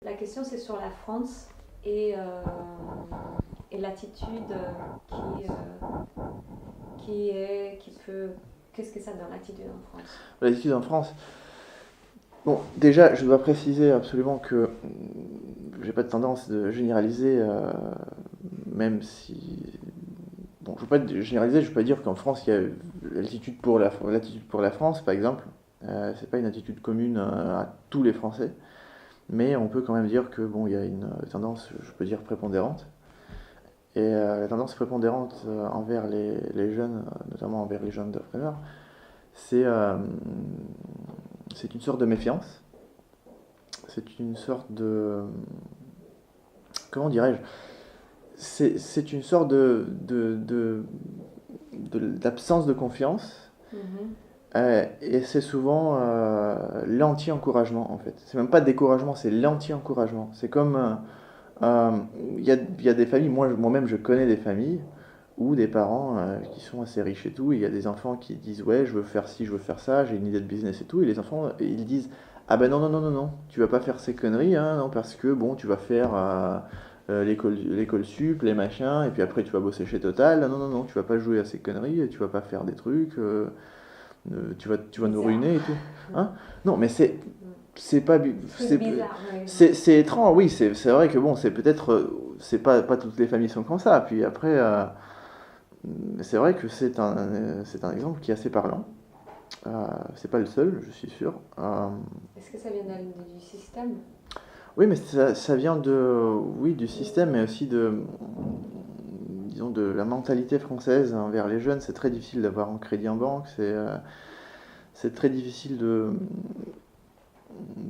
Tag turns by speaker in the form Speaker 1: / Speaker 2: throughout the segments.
Speaker 1: la question c'est sur la France et l'attitude qui peut. Qu'est-ce que ça donne l'attitude en France?
Speaker 2: L'attitude en France. Bon, déjà, je dois préciser absolument que j'ai pas de tendance de généraliser, même si. Bon, je veux pas généraliser, je veux pas dire qu'en France, il y a l'attitude pour la France, par exemple. C'est pas une attitude commune à tous les Français, mais on peut quand même dire que bon, il y a une tendance, je peux dire, prépondérante. Et la tendance prépondérante envers les jeunes, notamment envers les jeunes entrepreneurs, c'est c'est une sorte de méfiance. C'est une sorte de. Comment dirais-je? C'est une sorte d'absence de confiance.
Speaker 1: Mhm.
Speaker 2: Et c'est souvent l'anti-encouragement en fait. C'est même pas découragement, c'est l'anti-encouragement. C'est comme. Euh, il y a des familles, moi-même je connais des familles où des parents qui sont assez riches et tout, il y a des enfants qui disent ouais je veux faire ci, je veux faire ça, j'ai une idée de business et tout, et les enfants ils disent ah ben non non non non non, tu vas pas faire ces conneries hein, non parce que bon tu vas faire l'école sup, les machins, et puis après tu vas bosser chez Total, non non non tu vas pas jouer à ces conneries, tu vas pas faire des trucs, tu vas nous ruiner et tout,
Speaker 1: Bizarre.
Speaker 2: hein? Non mais c'est pas
Speaker 1: C'est bizarre, oui.
Speaker 2: c'est étrange, oui, c'est vrai que bon, c'est peut-être c'est pas toutes les familles sont comme ça. Puis après c'est vrai que c'est un exemple qui est assez parlant. C'est pas le seul, je suis sûr.
Speaker 1: Est-ce que ça vient du système?
Speaker 2: Oui, mais ça vient oui, du système, mais aussi disons, de la mentalité française envers les jeunes. C'est très difficile d'avoir un crédit en banque. C'est très difficile de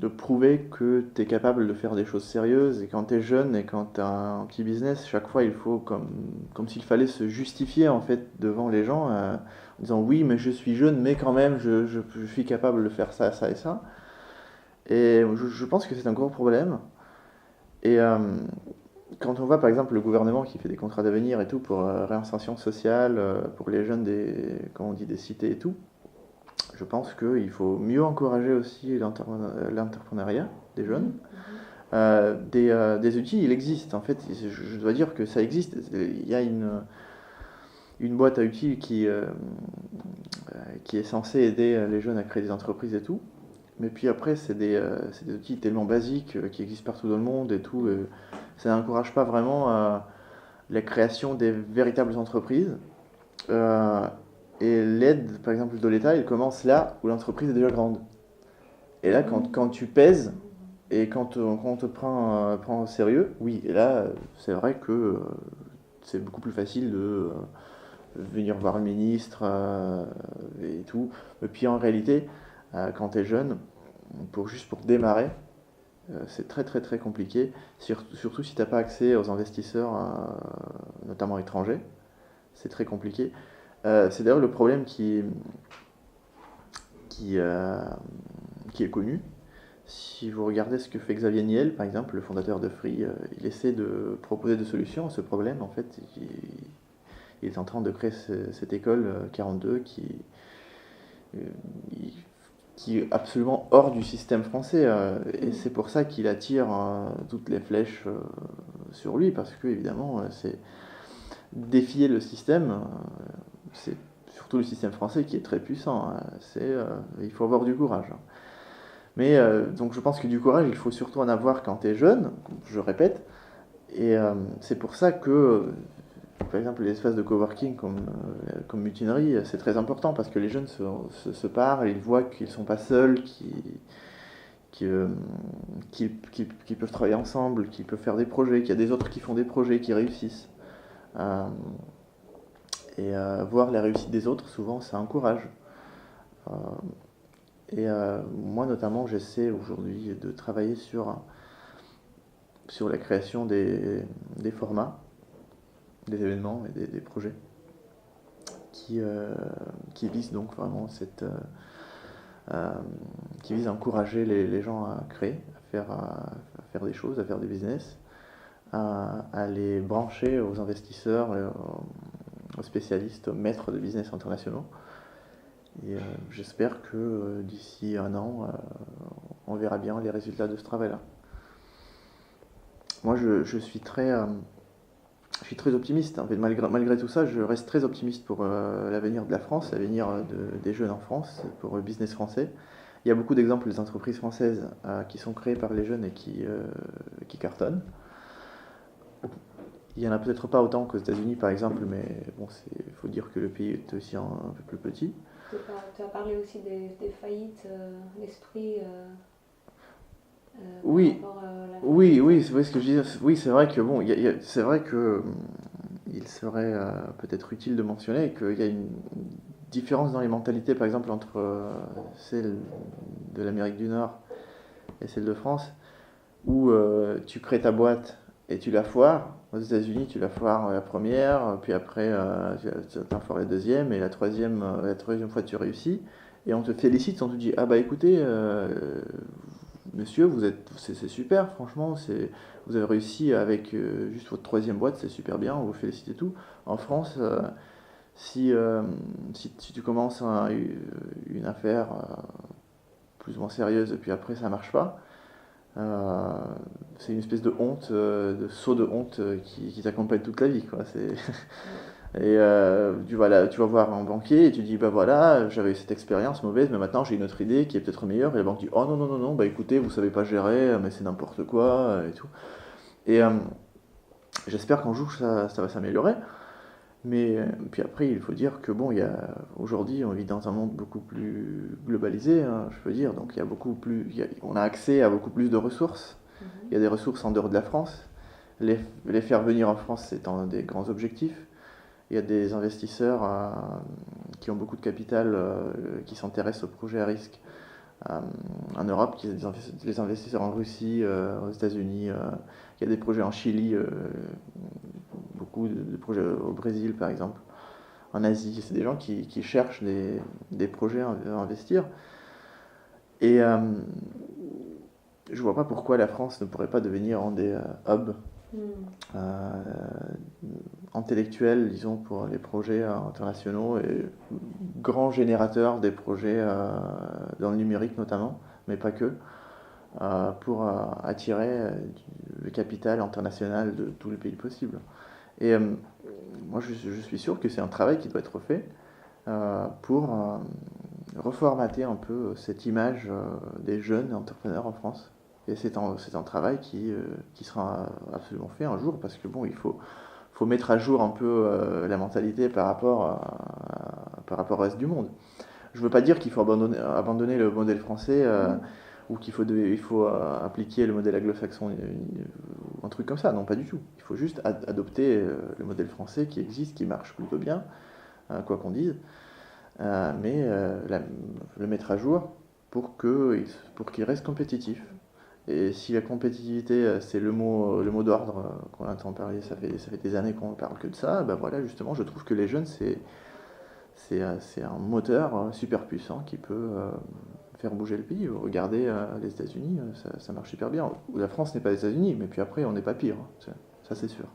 Speaker 2: prouver que tu es capable de faire des choses sérieuses. Et quand tu es jeune et quand tu as un petit business, chaque fois il faut comme s'il fallait se justifier en fait devant les gens en disant oui, mais je suis jeune, mais quand même je suis capable de faire ça, ça et ça. Et je pense que c'est un gros problème. Et quand on voit par exemple le gouvernement qui fait des contrats d'avenir et tout pour réinsertion sociale, pour les jeunes comment on dit, des cités et tout, je pense qu'il faut mieux encourager aussi l'entrepreneuriat des jeunes.
Speaker 1: Mhm, mhm.
Speaker 2: Des outils, il existe. En fait, je dois dire que ça existe. Il y a une boîte à outils qui est censée aider les jeunes à créer des entreprises et tout. Mais puis après, c'est des outils tellement basiques qui existent partout dans le monde et tout. Ça n'encourage pas vraiment la création des véritables entreprises. Euh, et l'aide, par exemple, de l'État, il commence là où l'entreprise est déjà grande. Et là, quand tu pèses, et quand on te prend au sérieux, oui, et là, c'est vrai que c'est beaucoup plus facile de venir voir le ministre et tout. Et puis en réalité, quand tu es jeune, juste pour démarrer, c'est très très très compliqué, surtout si tu n'as pas accès aux investisseurs, notamment étrangers. C'est très compliqué. C'est d'ailleurs le problème qui, euh, qui est connu. Si vous regardez ce que fait Xavier Niel, par exemple, le fondateur de Free, il essaie de proposer des solutions à ce problème. En fait, il est en train de créer cette école 42 euh, qui est absolument hors du système français. Et c'est pour ça qu'il attire toutes les flèches sur lui, parce que, évidemment, c'est défier le système. C'est surtout le système français qui est très puissant. Il faut avoir du courage. Mais donc je pense que du courage, il faut surtout en avoir quand tu es jeune, je répète. Et c'est pour ça que, par exemple, les espaces de coworking comme Mutinerie, c'est très important parce que les jeunes se parlent, ils voient qu'ils ne sont pas seuls, qu'ils qu'ils peuvent travailler ensemble, qu'ils peuvent faire des projets, qu'il y a des autres qui font des projets, qui réussissent. Euh, et voir la réussite des autres, souvent, ça encourage. Euh, et moi, notamment, j'essaie aujourd'hui de travailler sur la création des formats, des événements et des projets qui, euh, qui visent donc vraiment euh, qui visent à encourager les gens à créer, à faire des choses, à faire des business, à les brancher aux investisseurs, aux spécialistes, aux maîtres de business internationaux. Et j'espère que d'ici un an, on verra bien les résultats de ce travail-là. moi, je suis très optimiste. En fait, malgré tout ça, je reste très optimiste pour l'avenir de la France, l'avenir des jeunes en France, pour le business français. Il y a beaucoup d'exemples d'entreprises françaises qui sont créées par les jeunes et qui cartonnent. Il n'y en a peut-être pas autant qu'aux États-Unis, par exemple, mais bon, il faut dire que le pays est aussi un peu plus petit.
Speaker 1: Tu as parlé aussi des faillites, l'esprit
Speaker 2: Oui,
Speaker 1: par rapport à la
Speaker 2: oui,
Speaker 1: faillite.
Speaker 2: oui, c'est vrai ce que je disais. Oui, c'est vrai que bon, c'est vrai que il serait peut-être utile de mentionner qu'il y a une différence dans les mentalités, par exemple, entre celle de l'Amérique du Nord et celle de France, où tu crées ta boîte et tu la foires. Aux États-Unis, tu la foires la première, puis après, tu en foires la deuxième, et la troisième fois, tu réussis. Et on te félicite, on te dit, ah bah écoutez, monsieur, c'est super, franchement, vous avez réussi avec juste votre troisième boîte, c'est super bien, on vous félicite et tout. En France, si, euh, si tu commences une affaire plus ou moins sérieuse et puis après ça marche pas, euh, c'est une espèce de honte, de saut de honte qui t'accompagne toute la vie, quoi. Et tu vas voir un banquier et tu dis, bah voilà, j'avais cette expérience mauvaise, mais maintenant j'ai une autre idée qui est peut-être meilleure. Et la banque dit, oh non, non, non, non, bah écoutez, vous savez pas gérer, mais c'est n'importe quoi, et tout. Et j'espère qu'un jour ça va s'améliorer. Mais puis après, il faut dire que bon, aujourd'hui, on vit dans un monde beaucoup plus globalisé, hein, je peux dire. Donc il y a beaucoup plus, on a accès à beaucoup plus de ressources. Il y a des ressources en dehors de la France. Les faire venir en France, c'est un des grands objectifs. Il y a des investisseurs qui ont beaucoup de capital, qui s'intéressent aux projets à risque en Europe, il y a des investisseurs en Russie, aux États-Unis, il y a des projets en Chili, beaucoup de projets au Brésil par exemple, en Asie. C'est des gens qui cherchent des projets à investir. Et je vois pas pourquoi la France ne pourrait pas devenir un des hubs euh, intellectuels, disons, pour les projets internationaux et grand générateur des projets dans le numérique notamment, mais pas que, pour attirer le capital international de tous les pays possibles. Et moi, je suis sûr que c'est un travail qui doit être fait pour reformater un peu cette image des jeunes entrepreneurs en France. Et c'est un travail qui sera absolument fait un jour, parce que bon, faut mettre à jour un peu la mentalité par rapport au reste du monde. Je ne veux pas dire qu'il faut abandonner le modèle français ou il faut appliquer le modèle anglo-saxon ou un truc comme ça. Non, pas du tout. Il faut juste adopter le modèle français qui existe, qui marche plutôt bien, quoi qu'on dise, mais le mettre à jour pour qu'il reste compétitif. Et si la compétitivité, c'est le mot d'ordre qu'on entend parler, ça fait des années qu'on parle que de ça, ben voilà, justement, je trouve que les jeunes, c'est un moteur super puissant qui peut faire bouger le pays. Regardez les États-Unis, ça marche super bien. La France n'est pas les États-Unis, mais puis après, on n'est pas pire, hein. Ça c'est sûr.